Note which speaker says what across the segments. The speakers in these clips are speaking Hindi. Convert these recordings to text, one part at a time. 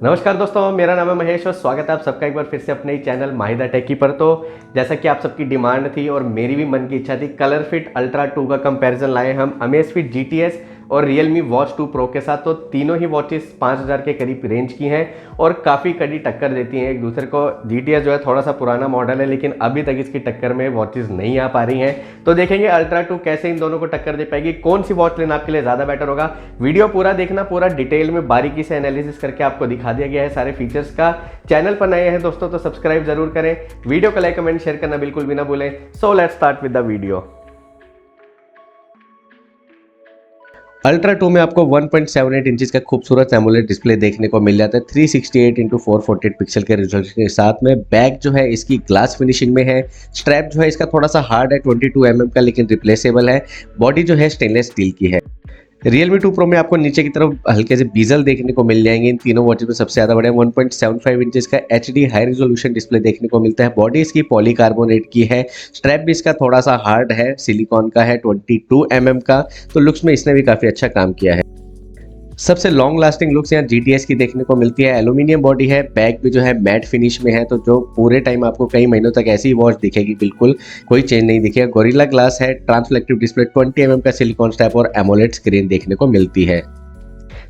Speaker 1: नमस्कार दोस्तों, मेरा नाम है महेश और स्वागत है आप सबका एक बार फिर से अपने ही चैनल माहिदा टेकी पर। तो जैसा कि आप सबकी डिमांड थी और मेरी भी मन की इच्छा थी, कलर फिट अल्ट्रा 2 का कंपैरिजन लाए हम अमेज़फिट GTS और Realme Watch 2 Pro के साथ। तो तीनों ही वॉचेस 5000 के करीब रेंज की हैं और काफ़ी कड़ी टक्कर देती हैं एक दूसरे को। GTS जो है थोड़ा सा पुराना मॉडल है, लेकिन अभी तक इसकी टक्कर में वॉचेस नहीं आ पा रही हैं। तो देखेंगे अल्ट्रा 2 कैसे इन दोनों को टक्कर दे पाएगी, कौन सी वॉच लेना आपके लिए ज़्यादा बेटर होगा। वीडियो पूरा देखना, पूरा डिटेल में बारीकी से एनालिसिस करके आपको दिखा दिया गया है सारे फीचर्स का। चैनल पर नए हैं दोस्तों तो सब्सक्राइब जरूर करें, वीडियो को लाइक कमेंट शेयर करना बिल्कुल भी ना भूलें। So let's start with the video. Ultra 2 में आपको 1.78 इंचेस का खूबसूरत एमोलेड डिस्प्ले देखने को मिल जाता है 368 × 448 पिक्सल के रिजोल्यूशन के साथ में। बैक जो है इसकी ग्लास फिनिशिंग में है। स्ट्रैप जो है इसका थोड़ा सा हार्ड है 22 mm का, लेकिन रिप्लेसेबल है। बॉडी जो है स्टेनलेस स्टील की है। Realme 2 Pro में आपको नीचे की तरफ हल्के से बीजल देखने को मिल जाएंगे। इन तीनों वॉचेस में सबसे ज्यादा बड़े 1.75 इंचेस का HD हाई रेजोल्यूशन डिस्प्ले देखने को मिलता है। बॉडी इसकी पॉलीकार्बोनेट की है। स्ट्रैप भी इसका थोड़ा सा हार्ड है, सिलिकॉन का है 22 mm का। तो लुक्स में इसने भी काफी अच्छा काम किया है। सबसे लॉन्ग लास्टिंग लुक्स यहाँ GTS की देखने को मिलती है। एल्यूमिनियम बॉडी है, बैक भी जो है मैट फिनिश में है, तो जो पूरे टाइम आपको कई महीनों तक ऐसी ही वॉच दिखेगी, बिल्कुल कोई चेंज नहीं दिखेगा। गोरिल्ला ग्लास है, ट्रांसफ्लेक्टिव डिस्प्ले 20 mm का सिलिकॉन स्ट्रैप और एमोलेड स्क्रीन देखने को मिलती है।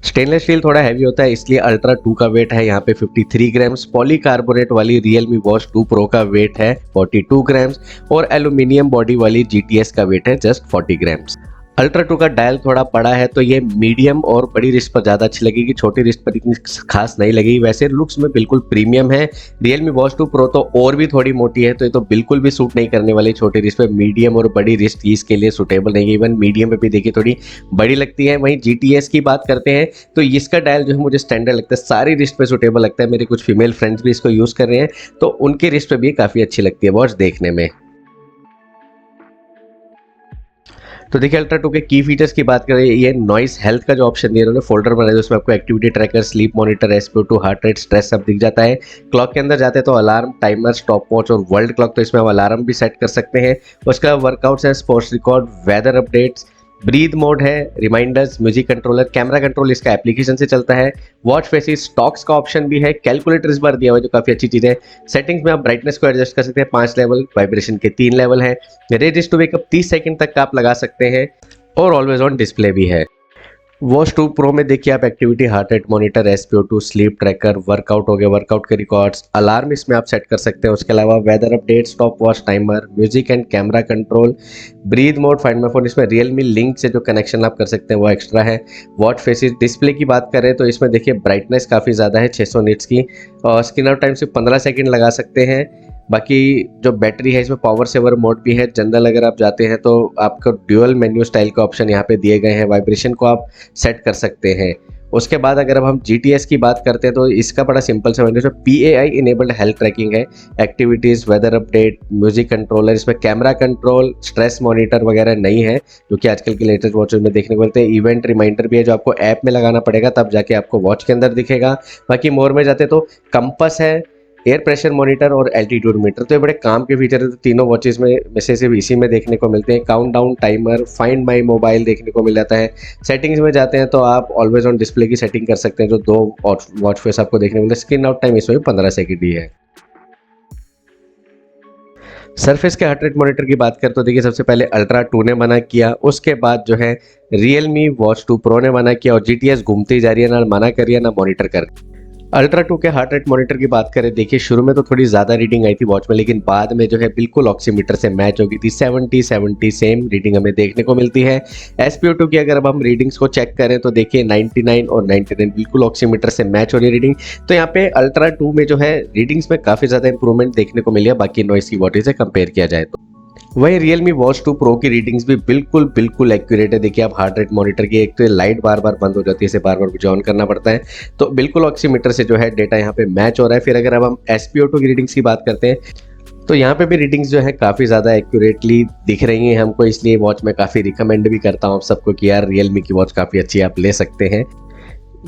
Speaker 1: स्टेनलेस स्टील थोड़ा हैवी होता है, इसलिए अल्ट्रा 2 का वेट है यहाँ पे 53 ग्राम्स। पॉलीकार्बोनेट वाली Realme Watch 2 Pro का वेट है 42 ग्राम्स और एल्यूमिनियम बॉडी वाली GTS का वेट है जस्ट 40 ग्राम्स। अल्ट्रा 2 का डायल थोड़ा बड़ा है, तो ये मीडियम और बड़ी रिस्ट पर ज़्यादा अच्छी लगेगी, छोटी रिस्ट पर इतनी खास नहीं लगेगी। वैसे लुक्स में बिल्कुल प्रीमियम है। Realme Watch 2 Pro तो और भी थोड़ी मोटी है, तो ये तो बिल्कुल भी सूट नहीं करने वाली छोटी रिस्ट पे। मीडियम और बड़ी रिस्ट इसके लिए सूटेबल नहीं है। इवन मीडियम में भी देखिए थोड़ी बड़ी लगती है। वहीं GTS की बात करते हैं तो इसका डायल जो है मुझे स्टैंडर्ड लगता है, सारी रिस्ट पे सूटेबल लगता है। मेरे कुछ फीमेल फ्रेंड्स भी इसको यूज़ कर रहे हैं, तो उनकी रिस्ट पे भी काफ़ी अच्छी लगती है वॉच देखने में। तो देखिए अल्ट्रा 2 के की फीचर्स की बात करें, ये नॉइस हेल्थ का जो ऑप्शन दिया उन्होंने, फोल्डर बनाया उसमें आपको activity tracker, sleep monitor, SpO2, heart rate, stress सब दिख जाता है। क्लॉक के अंदर जाते हैं तो अलार्म, टाइमर, स्टॉप वॉच और वर्ल्ड क्लॉक, तो इसमें आप अलार्म भी सेट कर सकते हैं। उसके अलावा वर्कआउट्स है, sports record, weather updates, breathe mode है, reminders, music controller, camera control इसका एप्लीकेशन से चलता है। वॉच फेसिस, स्टॉक्स का ऑप्शन भी है, कैलकुलेटर इस बार दिया हुआ है जो काफी अच्छी चीज है। सेटिंग्स में आप ब्राइटनेस को एडजस्ट कर सकते हैं 5 लेवल, वाइब्रेशन के 3 लेवल है। रेडिस्ट टू वेकअप 30 सेकंड तक का आप लगा सकते हैं और ऑलवेज ऑन डिस्प्ले भी है। वॉच 2 प्रो में देखिए आप activity, heart rate monitor, SpO2, sleep tracker, workout हो गया, वर्कआउट के रिकॉर्ड्स, अलार्म इसमें आप सेट कर सकते हैं। उसके अलावा weather update, stopwatch, timer, music and camera control, breathe mode, find my phone, इसमें Realme लिंक से जो कनेक्शन आप कर सकते हैं वो एक्स्ट्रा है। वॉच फेसिस डिस्प्ले की बात करें तो इसमें देखिए ब्राइटनेस काफ़ी ज़्यादा है 600 निट्स की, और स्क्रीन आउट टाइम सिर्फ 15 सेकेंड लगा सकते हैं। बाकी जो बैटरी है इसमें पावर सेवर मोड भी है। जनरल अगर आप जाते हैं तो आपको ड्यूअल मेन्यू स्टाइल के ऑप्शन यहाँ पे दिए गए हैं। वाइब्रेशन को आप सेट कर सकते हैं। उसके बाद अगर अब हम GTS की बात करते हैं तो इसका बड़ा सिंपल सा menu, PAI enabled health tracking है, activities, weather update, music controller, इसमें कैमरा कंट्रोल, स्ट्रेस मॉनिटर वगैरह नहीं है जो कि आजकल के लेटेस्ट वॉचेस में देखने को मिलते हैं। इवेंट रिमाइंडर भी है जो आपको ऐप में लगाना पड़ेगा, तब जाके आपको वॉच के अंदर दिखेगा। बाकी मोर में जाते तो कंपस है, एयर प्रेशर मॉनिटर और एल्टीट्यूड मीटर, तो ये बड़े काम के फीचर है। तो तीनों वॉचेस में से सिर्फ इसी में देखने को मिलते हैं। Countdown, timer, find my mobile देखने को मिल जाता है। सेटिंग्स में जाते हैं तो आप ऑलवेज ऑन डिस्प्ले की सेटिंग कर सकते हैं, जो 2 वॉच फेस आपको देखने को मिलता है। स्क्रीन आउट टाइम इसमें 15 सेकंड ही है। सरफेस के हार्ट रेट मॉनिटर की बात करें तो देखिए सबसे पहले अल्ट्रा 2 ने मना किया, उसके बाद जो है Realme Watch 2 Pro ने मना किया, और GTS घूमती जा रही है, ना मना कर रही है ना मॉनिटर कर। अल्ट्रा 2 के हार्ट रेट मॉनिटर की बात करें, देखिए शुरू में तो थोड़ी ज़्यादा रीडिंग आई थी वॉच में, लेकिन बाद में जो है बिल्कुल ऑक्सीमीटर से मैच हो गई थी। 70 सेम रीडिंग हमें देखने को मिलती है। SpO2 की अगर अब हम रीडिंग्स को चेक करें तो देखिए 99 और 99 बिल्कुल ऑक्सीमीटर से मैच हो रही है रीडिंग। तो यहाँ पे अल्ट्रा 2 में जो है रीडिंग्स में काफ़ी ज़्यादा इंप्रूवमेंट देखने को मिली है बाकी नॉइस की वॉच से कंपेयर किया जाए तो। वही Realme Watch 2 Pro की रीडिंग्स भी बिल्कुल एक्यूरेट है। देखिए आप हार्ट रेट मॉनिटर की, एक तो लाइट बार बार बंद हो जाती है, इसे बार बार मुझे ऑन करना पड़ता है, तो बिल्कुल ऑक्सीमीटर से जो है डेटा यहाँ पे मैच हो रहा है। फिर अगर अब हम SpO2 की रीडिंग्स की बात करते हैं तो यहाँ पे भी रीडिंग्स जो है काफ़ी ज़्यादा एक्यूरेटली दिख रही हैं हमको, इसलिए वॉच मैं काफ़ी रिकमेंड भी करता हूँ आप सबको कि यार Realme की वॉच काफ़ी अच्छी है, आप ले सकते हैं।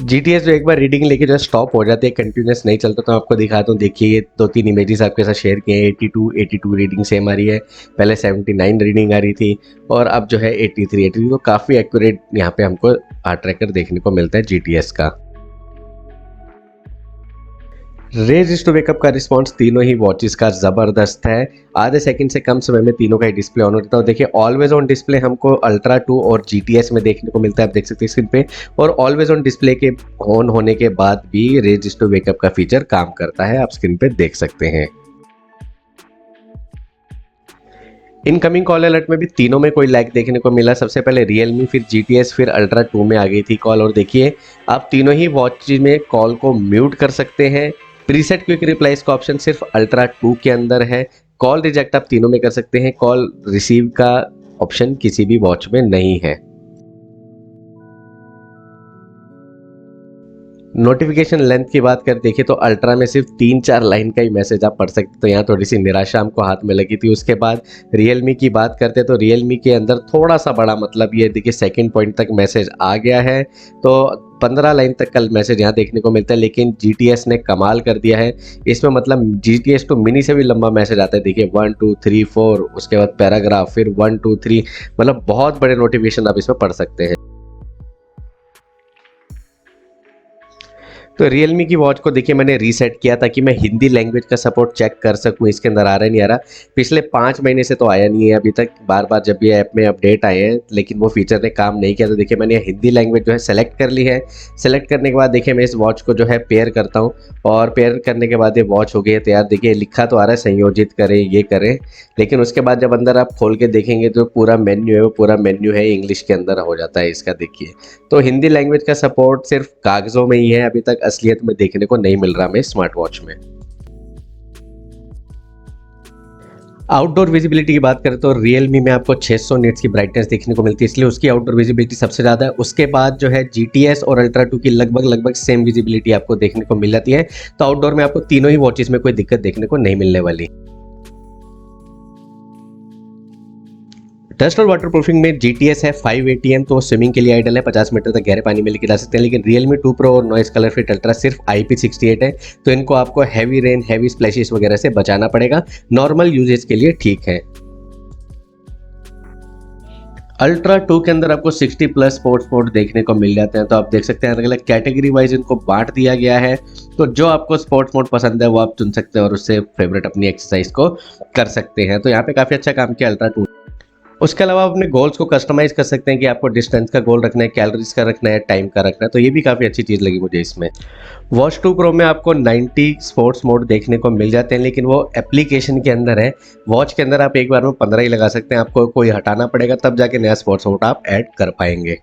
Speaker 1: GTS जो एक बार रीडिंग लेके जो स्टॉप हो जाती है, कंटिन्यूस नहीं चलता, तो आपको दिखाता हूँ। देखिए ये 2-3 इमेजेस आपके साथ शेयर किए हैं। 82 रीडिंग सेम आ रही है, पहले 79 रीडिंग आ रही थी और अब जो है 83, तो काफ़ी एक्यूरेट यहाँ पे हमको हार्ट ट्रैकर देखने को मिलता है GTS का। रेज टू वेकअप का रिस्पॉन्स तीनों ही वॉचेस का ज़बरदस्त है। आधे सेकंड से कम समय में तीनों का ही डिस्प्ले ऑन होता है। और देखिए ऑलवेज ऑन डिस्प्ले हमको अल्ट्रा 2 और GTS में देखने को मिलता है, आप देख सकते हैं स्क्रीन पे। और ऑलवेज ऑन डिस्प्ले के ऑन होने के बाद भी रेज टू वेकअप का फीचर काम करता है, आप स्क्रीन पे देख सकते हैं। इनकमिंग कॉल अलर्ट में भी तीनों में कोई लैग देखने को मिला। सबसे पहले रियलमी, फिर GTS, फिर अल्ट्रा 2 में आ गई थी कॉल। और देखिए आप तीनों ही वॉच में कॉल को म्यूट कर सकते हैं। प्रीसेट क्विक रिप्लाईज का ऑप्शन सिर्फ अल्ट्रा 2 के अंदर है। कॉल रिजेक्ट आप तीनों में कर सकते हैं। कॉल रिसीव का ऑप्शन किसी भी वॉच में नहीं है। नोटिफिकेशन लेंथ की बात कर देखें तो अल्ट्रा में सिर्फ 3-4 लाइन का ही मैसेज आप पढ़ सकते, तो यहाँ थोड़ी सी निराशा हमको हाथ में लगी थी। उसके बाद रियलमी की बात करते तो रियलमी के अंदर थोड़ा सा बड़ा, मतलब ये देखिए सेकंड पॉइंट तक मैसेज आ गया है, तो 15 लाइन तक का मैसेज यहाँ देखने को मिलता है। लेकिन GTS ने कमाल कर दिया है इसमें, मतलब GTS तो मिनी से भी लंबा मैसेज आता है। देखिए 1 2 3 4, उसके बाद पैराग्राफ, फिर 1 2 3, मतलब बहुत बड़े नोटिफिकेशन आप इसमें पढ़ सकते हैं। तो रियलमी की वॉच को देखिए मैंने रीसेट किया ताकि मैं हिंदी लैंग्वेज का सपोर्ट चेक कर सकूं। इसके अंदर आ रहा नहीं आ रहा, पिछले 5 महीने से तो आया नहीं है अभी तक। बार बार जब ये ऐप में अपडेट आए हैं लेकिन वो फीचर ने काम नहीं किया। तो देखिए मैंने हिंदी लैंग्वेज जो है सेलेक्ट कर ली है। सेलेक्ट करने के बाद देखिए मैं इस वॉच को जो है पेयर करता हूँ, और पेयर करने के बाद ये वॉच हो गई है तैयार। देखिए लिखा तो आ रहा है संयोजित करें, ये करें, लेकिन उसके बाद जब अंदर आप खोल के देखेंगे तो पूरा मेन्यू है, वो पूरा मेन्यू है इंग्लिश के अंदर हो जाता है इसका। देखिए तो हिंदी लैंग्वेज का सपोर्ट सिर्फ कागजों में ही है, अभी तक असलियत में देखने को नहीं मिल रहा हमें स्मार्ट वॉच में। आउटडोर विजिबिलिटी की बात करें तो रियलमी में आपको 600 निट्स की ब्राइटनेस देखने को मिलती है, इसलिए उसकी आउटडोर विजिबिलिटी सबसे ज़्यादा है। उसके बाद जो है GTS और अल्ट्रा 2 की लगभग सेम विजिबिलिटी आपको देखने को मिल जाती है। तो आउटडोर में आपको तीनों ही वॉचेस में कोई दिक्कत देखने को नहीं मिलने वाली। डस्ट और वाटर प्रूफिंग में GTS है 5 ATM, तो स्विमिंग के लिए आइडल है, 50 मीटर तक गहरे पानी में लेके जा सकते हैं। लेकिन Realme 2 Pro और नॉइस कलर फिट अल्ट्रा सिर्फ IP68 है, तो इनको आपको हैवी रेन, हैवी स्प्लैशेस वगैरह से बचाना पड़ेगा। नॉर्मल यूजेज के लिए ठीक है। अल्ट्रा 2 के अंदर आपको 60 प्लस स्पोर्ट्स मोड देखने को मिल जाते हैं, तो आप देख सकते हैं अलग अलग कैटेगरी वाइज इनको बांट दिया गया है। तो जो आपको स्पोर्ट्स मोड पसंद है वो आप चुन सकते हैं और उससे फेवरेट अपनी एक्सरसाइज को कर सकते हैं। तो यहाँ पे काफ़ी अच्छा काम किया अल्ट्रा 2। उसके अलावा आप अपने गोल्स को कस्टमाइज कर सकते हैं कि आपको डिस्टेंस का गोल रखना है, कैलोरीज का रखना है, टाइम का रखना है, तो ये भी काफ़ी अच्छी चीज़ लगी मुझे इसमें। वॉच 2 प्रो में आपको 90 स्पोर्ट्स मोड देखने को मिल जाते हैं, लेकिन वो एप्लीकेशन के अंदर है। वॉच के अंदर आप एक बार में 15 ही लगा सकते हैं, आपको कोई हटाना पड़ेगा तब जाके नया स्पोर्ट्स मोड आप ऐड कर पाएंगे।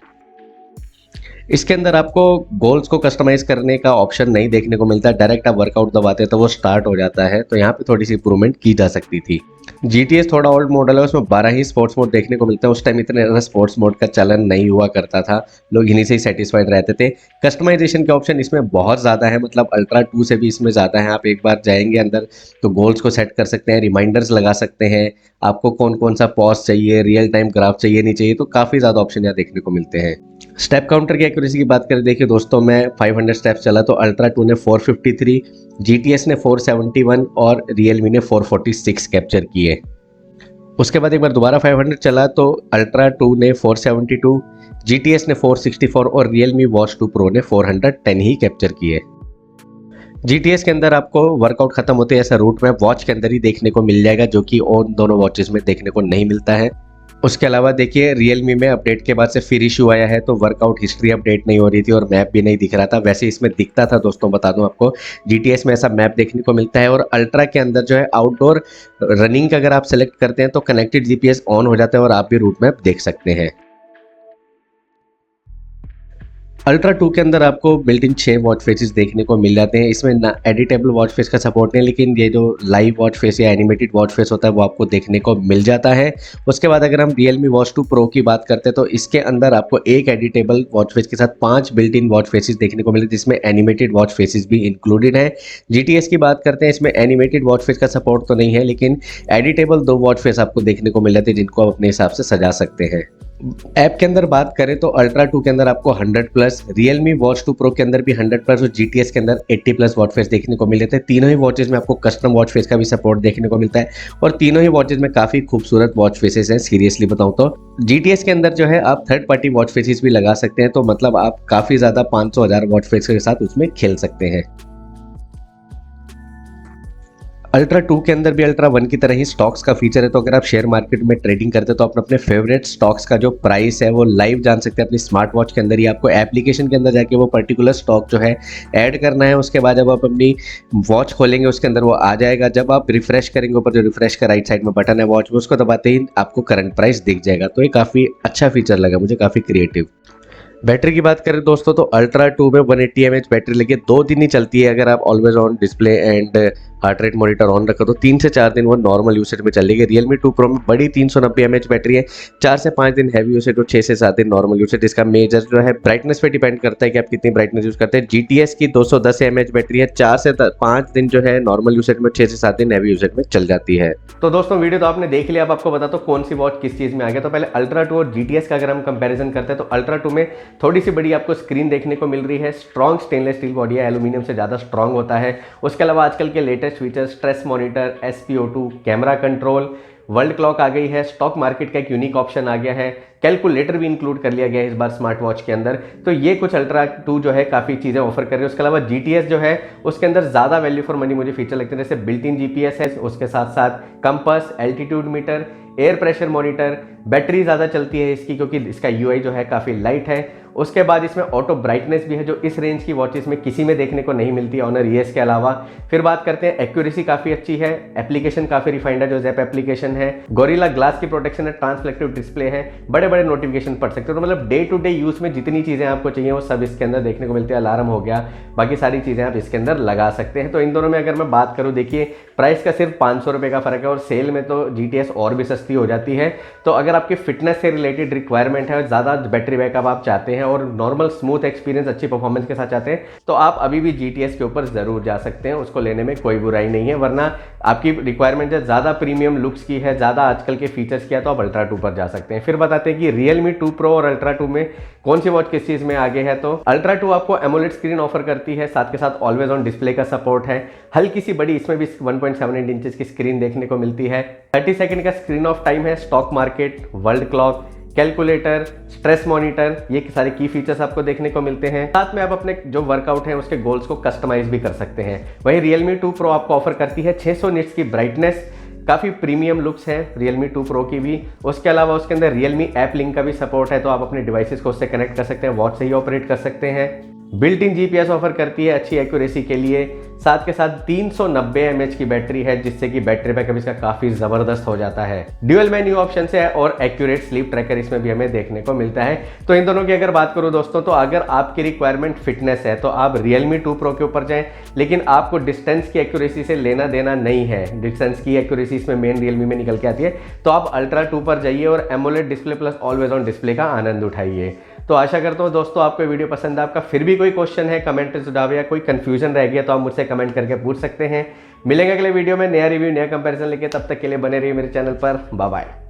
Speaker 1: इसके अंदर आपको गोल्स को कस्टमाइज करने का ऑप्शन नहीं देखने को मिलता, डायरेक्ट आप वर्कआउट दबाते हैं तो वो स्टार्ट हो जाता है, तो यहाँ पे थोड़ी सी इंप्रूवमेंट की जा सकती थी। GTS थोड़ा ओल्ड मॉडल है, उसमें 12 ही स्पोर्ट्स मोड देखने को मिलता है। उस टाइम इतने ज़्यादा स्पोर्ट्स मोड का चलन नहीं हुआ करता था, लोग इन्हीं से ही सेटिस्फाइड रहते थे। कस्टमाइजेशन के ऑप्शन इसमें बहुत ज़्यादा है, मतलब अल्ट्रा 2 से भी इसमें ज़्यादा है। आप एक बार जाएंगे अंदर तो गोल्स को सेट कर सकते हैं, रिमाइंडर्स लगा सकते हैं, आपको कौन कौन सा पॉज चाहिए, रियल टाइम ग्राफ चाहिए नहीं चाहिए, तो काफ़ी ज़्यादा ऑप्शन यहाँ देखने को मिलते हैं। स्टेप काउंटर की एक्यूरेसी की बात करें, देखिए दोस्तों मैं 500 स्टेप्स चला तो अल्ट्रा 2 ने 453, GTS ने 471 और रियलमी ने 446 कैप्चर किए। उसके बाद एक बार दोबारा 500 चला तो अल्ट्रा 2 ने 472, GTS ने 464 और रियलमी वॉच 2 प्रो ने 410 ही कैप्चर किए। GTS के अंदर आपको वर्कआउट खत्म होते हैं ऐसा रूट मैप वॉच के अंदर ही देखने को मिल जाएगा, जो कि उन दोनों वॉचेस में देखने को नहीं मिलता है। उसके अलावा देखिए रियलमी में अपडेट के बाद से फिर इशू आया है, तो वर्कआउट हिस्ट्री अपडेट नहीं हो रही थी और मैप भी नहीं दिख रहा था। वैसे इसमें दिखता था दोस्तों, बता दूं आपको GTS में ऐसा मैप देखने को मिलता है। और अल्ट्रा के अंदर जो है आउटडोर रनिंग का अगर आप सेलेक्ट करते हैं तो कनेक्टेड GPS ऑन हो जाता है और आप भी रूट मैप देख सकते हैं। अल्ट्रा 2 के अंदर आपको बिल्ट इन 6 वॉच फेसेस देखने को मिल जाते हैं। इसमें ना एडिटेबल वॉच फेस का सपोर्ट नहीं, लेकिन ये जो लाइव वॉच फेस या एनिमेटेड वॉच फेस होता है वो आपको देखने को मिल जाता है। उसके बाद अगर हम रियलमी वॉच 2 प्रो की बात करते हैं तो इसके अंदर आपको एक एडिटेबल वॉच फेस के साथ 5 बिल्ट इन वॉच फेसेस देखने को मिले, जिसमें एनिमेटेड वॉच फेसेस भी इंक्लूडेड है। GTS की बात करते हैं, इसमें एनिमेटेड वॉच फेस का सपोर्ट तो नहीं है, लेकिन एडिटेबल 2 वॉच फेस आपको देखने को मिल जाते हैं जिनको आप अपने हिसाब से सजा सकते हैं। ऐप के अंदर बात करें तो अल्ट्रा 2 के अंदर आपको 100 प्लस, रियलमी वॉच 2 प्रो के अंदर भी 100 प्लस और GTS के अंदर 80 प्लस वॉच फेस देखने को मिल जाते हैं। तीनों ही वॉचेस में आपको कस्टम वॉच फेस का भी सपोर्ट देखने को मिलता है और तीनों ही वॉचेस में काफ़ी खूबसूरत वॉच फेसेस हैं। सीरियसली बताऊं तो GTS के अंदर जो है आप थर्ड पार्टी वॉच फेसेस भी लगा सकते हैं, तो मतलब आप काफ़ी ज़्यादा 500,000 वॉच फेस के साथ उसमें खेल सकते हैं। अल्ट्रा 2 के अंदर भी अल्ट्रा 1 की तरह ही स्टॉक्स का फीचर है, तो अगर आप शेयर मार्केट में ट्रेडिंग करते हो तो अपने फेवरेट स्टॉक्स का जो प्राइस है वो लाइव जान सकते हैं अपनी स्मार्ट वॉच के अंदर ही। आपको एप्लीकेशन के अंदर जाके वो पर्टिकुलर स्टॉक जो है ऐड करना है, उसके बाद जब आप अपनी वॉच खोलेंगे उसके अंदर वो आ जाएगा। जब आप रिफ्रेश करेंगे, ऊपर जो रिफ्रेश का राइट साइड में बटन है वॉच में, उसको दबाते ही आपको करंट प्राइस दिख जाएगा। तो ये काफ़ी अच्छा फीचर लगा मुझे, काफ़ी क्रिएटिव। बैटरी की बात करें दोस्तों तो अल्ट्रा 2 में 180 mAh बैटरी लेके 2 दिन ही चलती है। अगर आप always on display and heart rate monitor on रखो तो 3 से 4 दिन वो नॉर्मल यूसेज में चलेगी। Realme 2 Pro में बड़ी 390 mAh बैटरी है, 4 से 5 दिन हैवी यूसेज और 6 से 7 दिन नॉर्मल यूसेज। इसका मेजर जो है ब्राइटनेस पे डिपेंड करता है कि आप कितनी ब्राइटनेस यूज करते हैं। GTS की 210 mAh बैटरी है, 4 से 5 दिन जो है नॉर्मल यूसेज में, 6 से 7 दिन हैवी यूसेज में चल जाती है। तो दोस्तों वीडियो तो आपने देख लिया, अब आपको बताता हूं कौन सी वॉच किस चीज में आ गया। तो पहले अल्ट्रा 2 और GTS का अगर हम कंपैरिजन करते हैं तो अल्ट्रा 2 में थोड़ी सी बड़ी आपको स्क्रीन देखने को मिल रही है, स्ट्रॉन्ग स्टेनलेस स्टील बॉडी है, एल्यूमिनियम से ज़्यादा स्ट्रॉन्ग होता है। उसके अलावा आजकल के latest features stress monitor, SpO2, camera control, world clock आ गई है, स्टॉक मार्केट का एक यूनिक ऑप्शन आ गया है, कैलकुलेटर भी इंक्लूड कर लिया गया है इस बार स्मार्ट वॉच के अंदर। तो ये कुछ अल्ट्रा 2 जो है काफ़ी चीज़ें ऑफर कर रही है। उसके अलावा GTS जो है उसके अंदर ज़्यादा वैल्यू फॉर मनी मुझे फीचर लगते हैं, जैसे बिल्ट इन GPS है, उसके साथ साथ compass, altitude meter, air pressure monitor. Battery ज़्यादा चलती है इसकी क्योंकि इसका UI जो है काफ़ी लाइट है। उसके बाद इसमें ऑटो ब्राइटनेस भी है जो इस रेंज की वॉचेस में किसी में देखने को नहीं मिलती है ऑनर ES के अलावा। फिर बात करते हैं एक्यूरेसी काफ़ी अच्छी है, एप्लीकेशन काफ़ी रिफाइंड है, जो ज़ैप एप्लीकेशन है, गोरिल्ला ग्लास की प्रोटेक्शन है, ट्रांसफ्लेक्टिव डिस्प्ले है, बड़े बड़े नोटिफिकेशन पढ़ सकते हो। तो मतलब डे टू डे यूज़ में जितनी चीज़ें आपको चाहिए वो सब इसके अंदर देखने को मिलती है। अलार्म हो गया, बाकी सारी चीज़ें आप इसके अंदर लगा सकते हैं। तो इन दोनों में अगर मैं बात करूँ, देखिए प्राइस का सिर्फ 500 रुपये का फर्क है और सेल में तो GTS और भी सस्ती हो जाती है। तो अगर आपकी फिटनेस से रिलेटेड रिक्वायरमेंट है, ज़्यादा बैटरी बैकअप आप चाहते हैं और नॉर्मल स्मूथ एक्सपीरियंस, अच्छी परफॉर्मेंस के साथ चाहते हैं, तो आप अभी भी GTS के ऊपर ज़रूर जा सकते हैं, उसको लेने में कोई बुराई नहीं है। वरना आपकी रिक्वायरमेंट है ज़्यादा प्रीमियम लुक्स की है, ज़्यादा आजकल के फीचर्स की है, तो आप अल्ट्रा 2 पर जा सकते हैं। फिर बताते हैं कि Realme 2 Pro और अल्ट्रा 2 में कौन सी वॉच किस चीज़ में आगे है। तो अल्ट्रा 2 आपको एमोलेड स्क्रीन ऑफर करती है, साथ के साथ ऑलवेज ऑन डिस्प्ले का सपोर्ट है, हल्की सी बड़ी इसमें भी 1.78 इंचेस की स्क्रीन देखने को मिलती है, 30 सेकंड का स्क्रीन ऑफ टाइम है, stock market, world clock, calculator, stress monitor, ये सारे की फीचर्स आपको देखने को मिलते हैं। साथ में आप अपने जो वर्कआउट है उसके गोल्स को कस्टमाइज भी कर सकते हैं। वहीं Realme 2 Pro आपको ऑफर करती है 600 निट्स की ब्राइटनेस, काफ़ी प्रीमियम लुक्स है Realme 2 Pro की भी। उसके अलावा उसके अंदर Realme ऐप लिंक का भी सपोर्ट है, तो आप अपने डिवाइसेस को उससे कनेक्ट कर सकते हैं, वॉच से ही ऑपरेट कर सकते हैं। बिल्ट इन GPS ऑफर करती है अच्छी एक्यूरेसी के लिए, साथ के साथ 390 mAh की बैटरी है, जिससे कि बैटरी बैकअप इसका काफ़ी ज़बरदस्त हो जाता है। ड्यूअल मेन्यू ऑप्शन है और एक्यूरेट स्लीप ट्रैकर इसमें भी हमें देखने को मिलता है। तो इन दोनों की अगर बात करूं दोस्तों, तो अगर आपकी रिक्वायरमेंट फिटनेस है तो आप Realme 2 Pro के ऊपर जाएं, लेकिन आपको डिस्टेंस की एक्यूरेसी से लेना देना नहीं है, डिस्टेंस की एक्यूरेसी इसमें मेन Realme में निकल के आती है, तो आप अल्ट्रा 2 पर जाइए और AMOLED display plus always on display का आनंद उठाइए। तो आशा करता हूँ दोस्तों आपको वीडियो पसंद है। आपका फिर भी कोई क्वेश्चन है, कमेंट में सुझाव या कोई कंफ्यूजन रह गया तो आप मुझसे कमेंट करके पूछ सकते हैं। मिलेंगे अगले वीडियो में नया रिव्यू, नया कंपैरिजन लेके, तब तक के लिए बने रहिए मेरे चैनल पर। Bye bye.